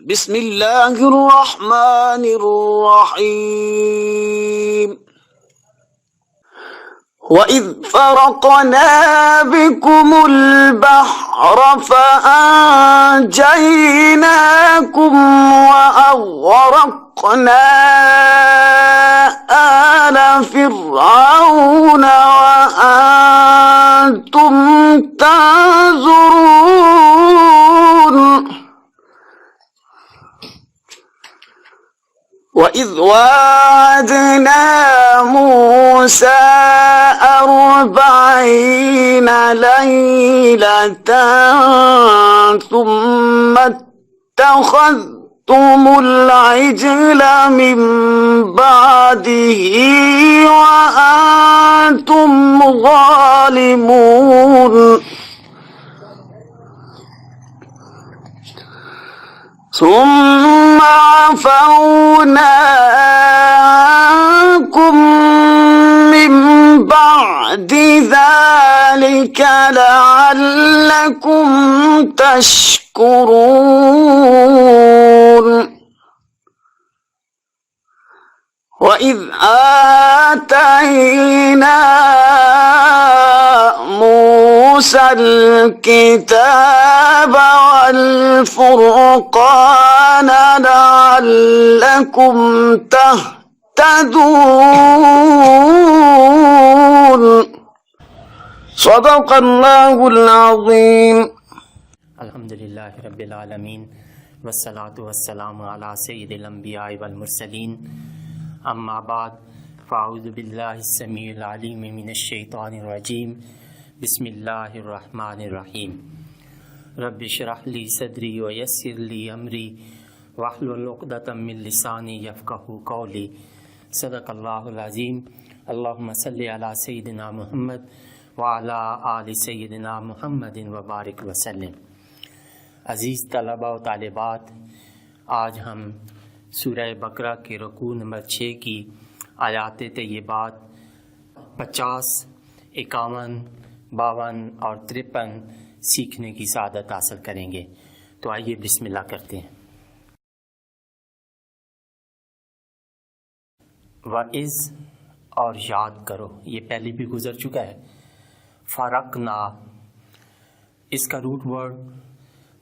بسم اللہ الرحمن الرحیم وَإِذْ فَرَقْنَا بِكُمُ الْبَحْرَ فَأَنْجَيْنَاكُمْ وَأَغْرَقْنَا آلَ فِرْعَوْنَ وَأَنْتُمْ تَنْظُرُونَ وَإِذْ وَاعَدْنَا مُوسَىٰ 40 لَيْلَةً ثُمَّ اتَّخَذْتُمُ الْعِجْلَ مِن بَعْدِهِ وَأَنْتُمْ ظَالِمُونَ ثم عفونا عنكم من بعد ذلك لعلكم تشكرون وَإِذْ آتَيْنَا مُوسَى الْكِتَابَ وَالْفُرْقَانَ لَعَلَّكُمْ تَهْتَدُونَ صدق اللہ العظیم۔ الحمدللہ رب العالمین والصلاة والسلام علی سید الانبیاء والمرسلین، اما بعد فاعوذ باللہ السمیع العلیم من الشیطان الرجیم، بسم اللہ الرحمن الرحیم۔ رب اشرح لی صدری ویسر لی امری واحلل عقدۃ من لسانی یفقہوا قولی، صدق اللہ العظیم۔ اللہم صلی علی سیدنا محمد وعلی آل سیدنا محمد وبارک وسلم۔ عزیز طلباء و طالبات، آج ہم سورہ بقرہ کے رکوع نمبر 6 کی آیات طیبات 50، 51، 52 اور 53 سیکھنے کی سعادت حاصل کریں گے۔ تو آئیے بسم اللہ کرتے ہیں۔ وَإِذْ اور یاد کرو، یہ پہلے بھی گزر چکا ہے۔ فرقنا، اس کا روٹ ورڈ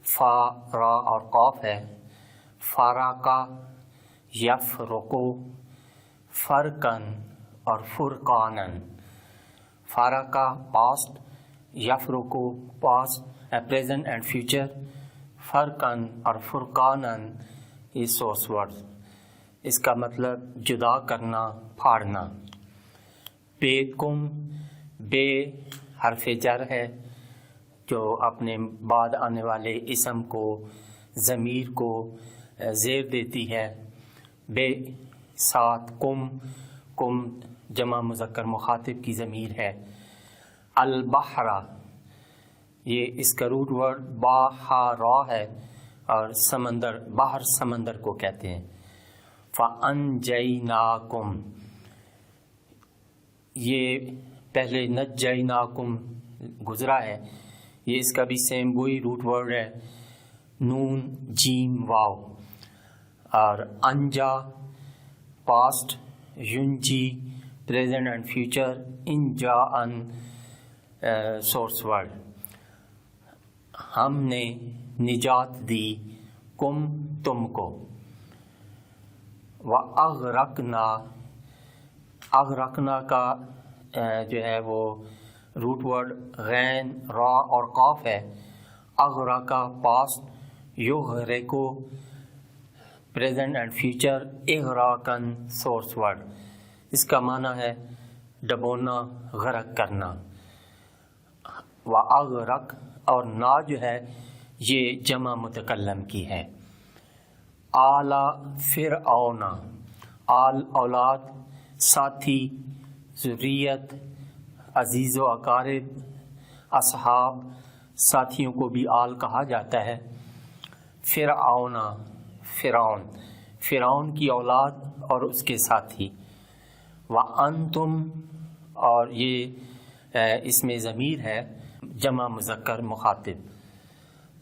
فا، را اور قاف ہے۔ فارقہ، یفرقو، فرقن اور فرقانن۔ فارقہ پاسٹ، یفرقو پاسٹ پریزنٹ اینڈ فیوچر، فرقن اور فرقانن یہ سورس ورڈ۔ اس کا مطلب جدا کرنا، پھاڑنا۔ بے کم، بے حرف جر ہے جو اپنے بعد آنے والے اسم کو، ضمیر کو زیر دیتی ہے۔ بے ساتھ کم، کم جمع مذکر مخاطب کی ضمیر ہے۔ البحر، یہ اس کا روٹ ورڈ باحرا ہے اور سمندر، باہر سمندر کو کہتے ہیں۔ فَأَنْجَيْنَاكُمْ، یہ پہلے نجیناکم گزرا ہے، یہ اس کا بھی سیم وہی روٹ ورڈ ہے، نون جیم واو۔ اور انجا پاسٹ، ینجی پریزنٹ اینڈ فیوچر، انجا ان سورس ورڈ۔ ہم نے نجات دی، کم تم کو۔ وَأَغْرَقْنَا، اغرقنا کا جو ہے وہ روٹ ورڈ غین، را اور قاف ہے۔ اغرقا پاسٹ، یغرقو پریزنٹ اینڈ فیوچر، اغراقن سورس ورڈ۔ اس کا معنی ہے ڈبونا، غرق کرنا۔ وَأَغْرَق اور نا جو ہے یہ جمع متکلم کی ہے۔ آل فرعون، آل اولاد، ساتھی، ذریت، عزیز و اقارب، اصحاب، ساتھیوں کو بھی آل کہا جاتا ہے۔ فرعون، فرعون، فرعون کی اولاد اور اس کے ساتھی۔ وَأَنْتُمْ اور یہ اس میں ضمیر ہے، جمع مذکر مخاطب۔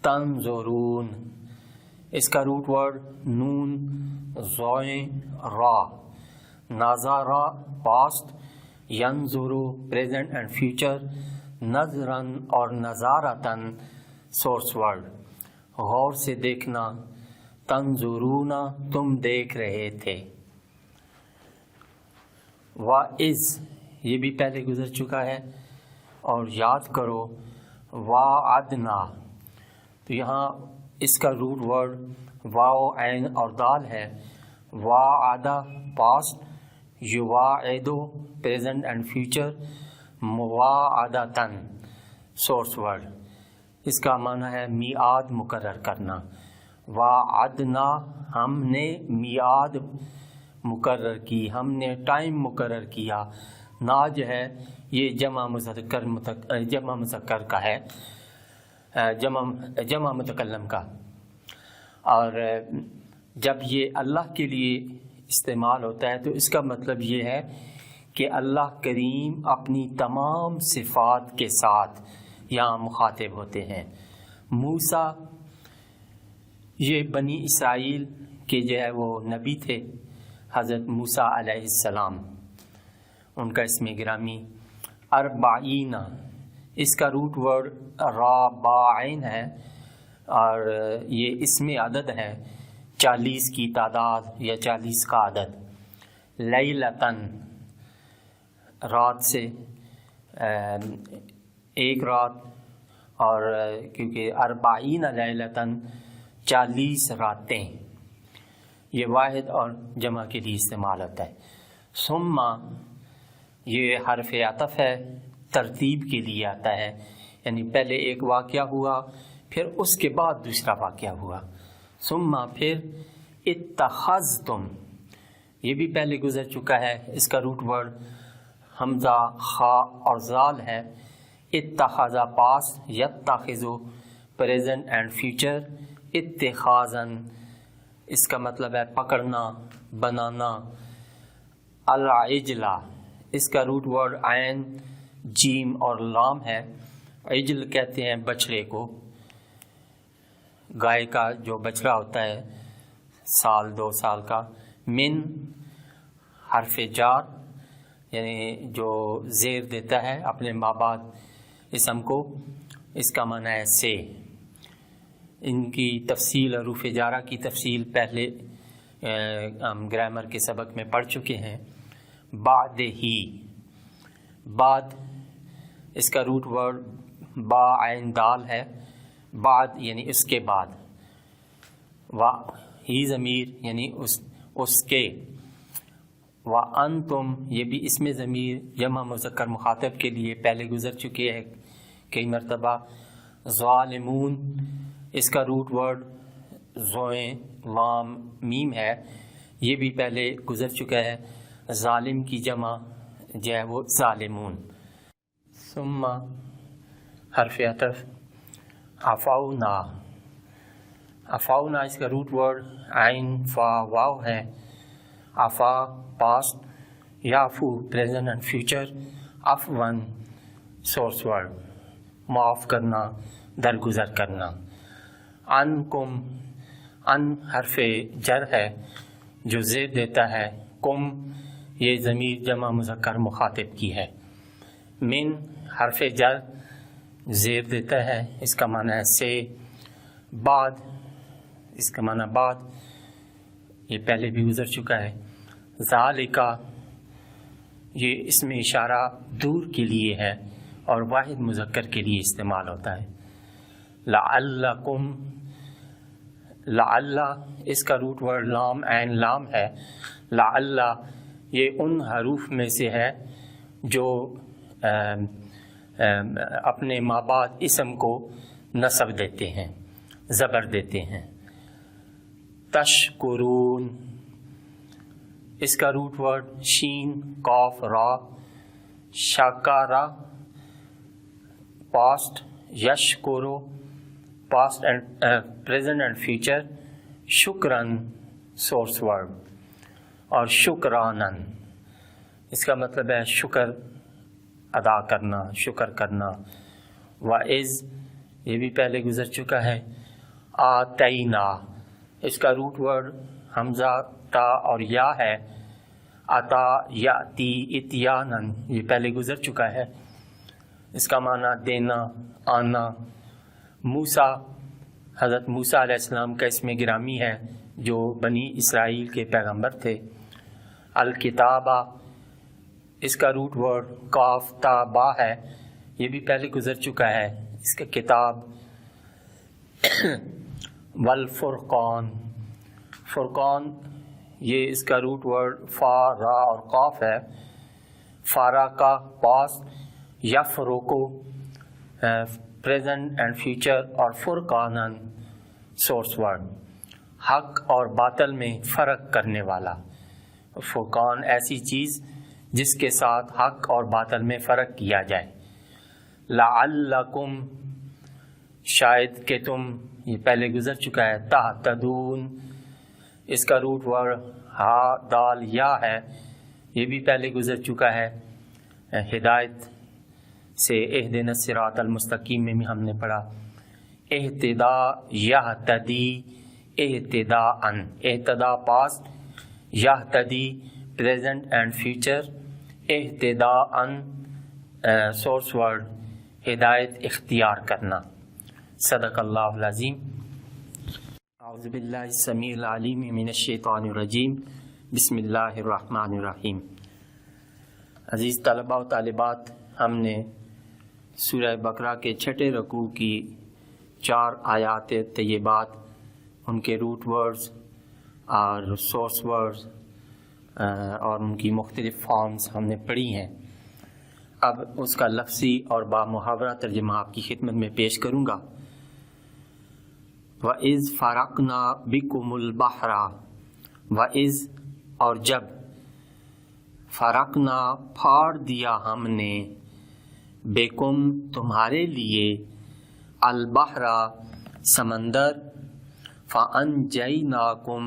تنظرون، اس کا روٹ ورڈ نون زوئیں را، نظارہ پاسٹ، ینظرو پریزنٹ اینڈ فیوچر، نظرن اور نظارتن سورس ورڈ، غور سے دیکھنا، تنظرون تم دیکھ رہے تھے۔ وَإِذْ یہ بھی پہلے گزر چکا ہے، اور یاد کرو وَعَدْنَا، تو یہاں اس کا روٹ ورڈ واو عین اور دال ہے۔ وعدہ پاسٹ، یواعدو پریزنٹ اینڈ فیوچر، مواعدتن سورس ورڈ، اس کا معنی ہے میعاد مقرر کرنا۔ وعدنا ہم نے میعاد مقرر کی، ہم نے ٹائم مقرر کیا۔ نا جو ہے یہ جمع مذکر کا ہے، جمع متکلم کا، اور جب یہ اللہ کے لیے استعمال ہوتا ہے تو اس کا مطلب یہ ہے کہ اللہ کریم اپنی تمام صفات کے ساتھ یہاں مخاطب ہوتے ہیں۔ موسیٰ یہ بنی اسرائیل کے جو ہے وہ نبی تھے، حضرت موسیٰ علیہ السلام، ان کا اسم گرامی۔ اربعین اس کا روٹ ورڈ رابعین ہے، اور یہ اسم عدد ہے، 40 کی تعداد یا 40 کا عدد۔ لیلتن رات سے، ایک رات، اور کیونکہ اربعین لیلتن 40 راتیں، یہ واحد اور جمع کے لیے استعمال ہوتا ہے۔ ثم یہ حرف عطف ہے، ترتیب کے لیے آتا ہے، یعنی پہلے ایک واقعہ ہوا پھر اس کے بعد دوسرا واقعہ ہوا۔ ثم پھر اتخذتم یہ بھی پہلے گزر چکا ہے، اس کا روٹ ورڈ حمزہ خا اور زال ہے۔ اتخذ پاس، یتخذ پریزنٹ اینڈ فیوچر، اتخاذن اس کا مطلب ہے پکڑنا، بنانا۔ العجلہ اس کا روٹ ورڈ عین جیم اور لام ہے۔ عجل کہتے ہیں بچڑے کو، گائے کا جو بچڑا ہوتا ہے 2 سال کا۔ من حرف جار، یعنی جو زیر دیتا ہے اپنے ماں باپ اسم کو، اس کا معنی ہے سے۔ ان کی تفصیل، حروف جارہ کی تفصیل پہلے ہم گرامر کے سبق میں پڑھ چکے ہیں۔ بعد ہی، بعد اس کا روٹ ورڈ با عین دال ہے، بعد یعنی اس کے بعد، ہی ضمیر یعنی اس کے۔ وَأَنْتُمْ یہ بھی اسم ضمیر جمع مذکر مخاطب کے لیے پہلے گزر چکے ہیں کئی مرتبہ۔ ظالمون اس کا روٹ ورڈ زوئیں لام میم ہے، یہ بھی پہلے گزر چکا ہے۔ ظالم کی جمع جو ہے وہ ظالمون۔ ثم حرف عطف عفونا، عفونا اس کا روٹ ورڈ عین فا واو ہے۔ عفا پاسٹ، یعفو پریزنٹ اینڈ فیوچر، عفون سورس ورڈ معاف کرنا، درگزر کرنا۔ انکم ان حرف جر ہے جو زیر دیتا ہے، کم یہ ضمیر جمع مذکر مخاطب کی ہے۔ من حرف جر زیر دیتا ہے، اس کا معنی ہے سے۔ بعد اس کا معنی بعد، یہ پہلے بھی گزر چکا ہے۔ ذالکا یہ اس میں اشارہ دور کے لیے ہے اور واحد مذکر کے لیے استعمال ہوتا ہے۔ لعلکم، لعل اس کا روٹ ورڈ لام عین لام ہے۔ لعل یہ ان حروف میں سے ہے جو اپنے ماں باپ اسم کو نصب دیتے ہیں، زبر دیتے ہیں۔ تشکرون اس کا روٹ ورڈ شین قاف را، شکارا پاسٹ، یشکرو past and present and future, شکرن سورس ورڈ، اور شکرانن اس کا مطلب ہے شکر ادا کرنا، شکر کرنا۔ وَإِذْ یہ بھی پہلے گزر چکا ہے۔ آتینا اس کا روٹ ورڈ حمزہ تا اور یا ہے. عطا یاتی اتیانن یہ پہلے گزر چکا ہے. اس کا معنی دینا، آنا. موسیٰ حضرت موسیٰ علیہ السلام کا اسم گرامی ہے جو بنی اسرائیل کے پیغمبر تھے. الکتابہ اس کا روٹ ورڈ کاف تا با ہے، یہ بھی پہلے گزر چکا ہے. اس کا کتاب. والفرقان فرقان یہ اس کا روٹ ورڈ فا را اور قاف ہے. فارا کا پاس، یفرقو پریزنٹ اینڈ فیوچر، اور فرقانن سورس ورڈ حق اور باطل میں فرق کرنے والا. فرقان ایسی چیز جس کے ساتھ حق اور باطل میں فرق کیا جائے. لعلکم شاید کہ تم یہ پہلے گزر چکا ہے. تہتدون اس کا روٹ ورڈ ہا دال یا ہے، یہ بھی پہلے گزر چکا ہے. ہدایت سے اہدنا الصراط المستقیم میں بھی ہم نے پڑھا. اہتدا یہتدی اہتداءً، اہتدا پاسٹ، یہتدی پریزنٹ اینڈ فیوچر، اہتداءً سورس ورڈ ہدایت اختیار کرنا. صدق اللہ العظیم. اعوذ باللہ السمیع العلیم من الشیطان الرجیم. بسم اللہ الرحمن الرحیم. عزیز طلباء و طالبات، ہم نے سورہ بقرہ کے چھٹے رکوع کی 4 آیات طیبات، ان کے روٹ ورڈز اور سورس ورڈز اور ان کی مختلف فارمز ہم نے پڑھی ہیں. اب اس کا لفظی اور بامحاورہ ترجمہ آپ کی خدمت میں پیش کروں گا. وَإِذْ فَرَقْنَا بِكُمُ الْبَحْرَ، وَإِذْ اور جب، فرقنا پھاڑ دیا ہم نے، بِكُم تمہارے لیے، البحر سمندر، فَأَنْجَيْنَاكُمْ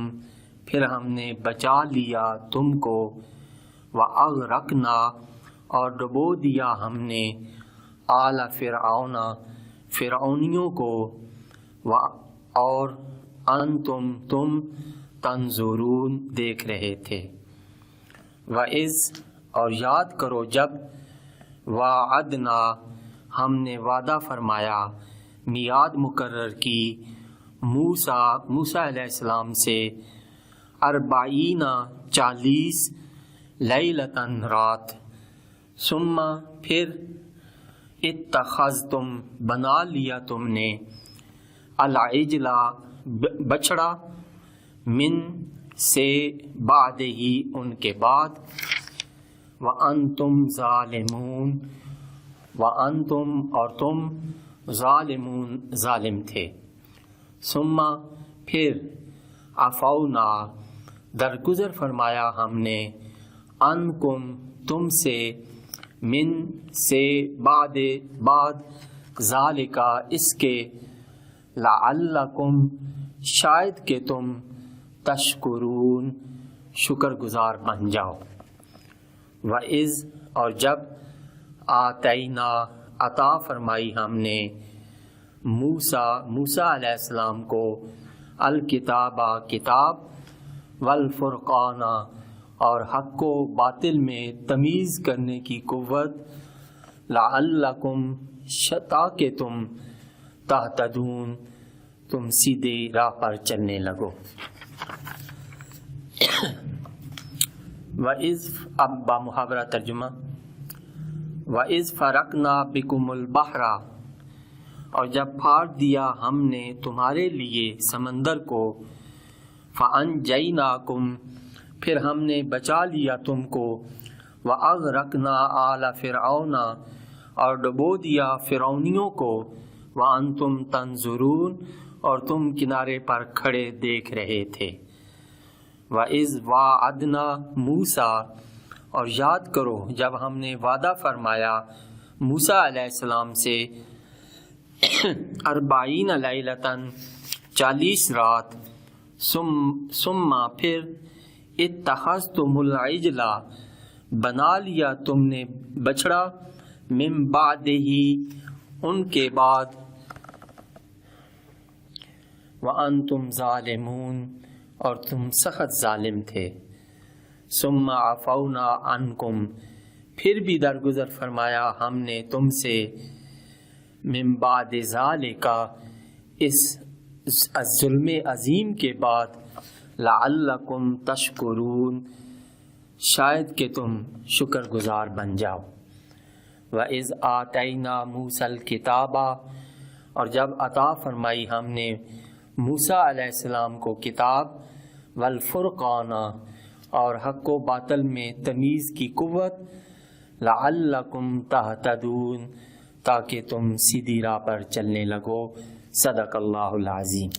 پھر ہم نے بچا لیا تم کو، وَأَغْرَقْنَا اور ڈبو دیا ہم نے، آل فرعون فرعونیوں کو، اور انتم تم تنظرون دیکھ رہے تھے. وَإِذْ اور یاد کرو جب، وعدنا ہم نے وعدہ فرمایا، میعاد مقرر کی، موسیٰ علیہ السلام سے، 40 لیلتاً رات، ثم پھر، اتخذتم بنا لیا تم نے، العجلہ بچڑا، من سے بعد ہی ان کے بعد، وَأَنْتُمْ ظَالِمُونَ وَأَنْتُمْ اور تم، ظالمون ظالم تھے. ثم پھر، عفونا درگزر فرمایا ہم نے، عنکم تم سے، من سے بعد ذالکا اس کے، لعلکم شاید کہ تم، تشکرون شکر گزار بن جاؤ. وَإِذْ اور جب، آتینا عطا فرمائی ہم نے، موسیٰ علیہ السلام کو، الکتاب کتاب، والفرقان اور حق و باطل میں تمیز کرنے کی قوت، لعلکم تاکہ تم، تہتدون تم سیدھے راہ پر چلنے لگو. وَإِذْ اب بامحاورہ ترجمہ. وَإِذْ فَرَقْنَا بِكُمُ الْبَحْرَ اور جب پھاڑ دیا ہم نے تمہارے لیے سمندر کو، فَأَنْجَيْنَاكُمْ پھر ہم نے بچا لیا تم کو، وَأَغْرَقْنَا آلَ فِرْعَوْنَ اور ڈبو دیا فرعونیوں کو، وَأَنْتُمْ تَنْظُرُونَ اور تم کنارے پر کھڑے دیکھ رہے تھے. وَإِذْ وَعَدْنَا مُوسَىٰ اور یاد کرو جب ہم نے وعدہ فرمایا موسیٰ علیہ السلام سے، 40 لیلتاً 40 رات، ثم پھر، اتخذتم العجل بنا لیا تم نے بچڑا، من بعدہ ان کے بعد، وَأَنْتُمْ ظَالِمُونَ اور تم سخت ظالم تھے. ثُمَّ عَفَوْنَا عَنْكُمْ پھر بھی درگزر فرمایا ہم نے تم سے، من بعد ذالک اس ظلم عظیم کے بعد، لعلکم تشکرون شاید کہ تم شکر گزار بن جاؤ. وَإِذْ آتَيْنَا مُوسَى الْكِتَابَ اور جب عطا فرمائی ہم نے موسیٰ علیہ السلام کو کتاب، والفرقان اور حق و باطل میں تمیز کی قوت، لعلکم تہتدون تاکہ تم سیدھی راہ پر چلنے لگو. صدق اللہ العظیم.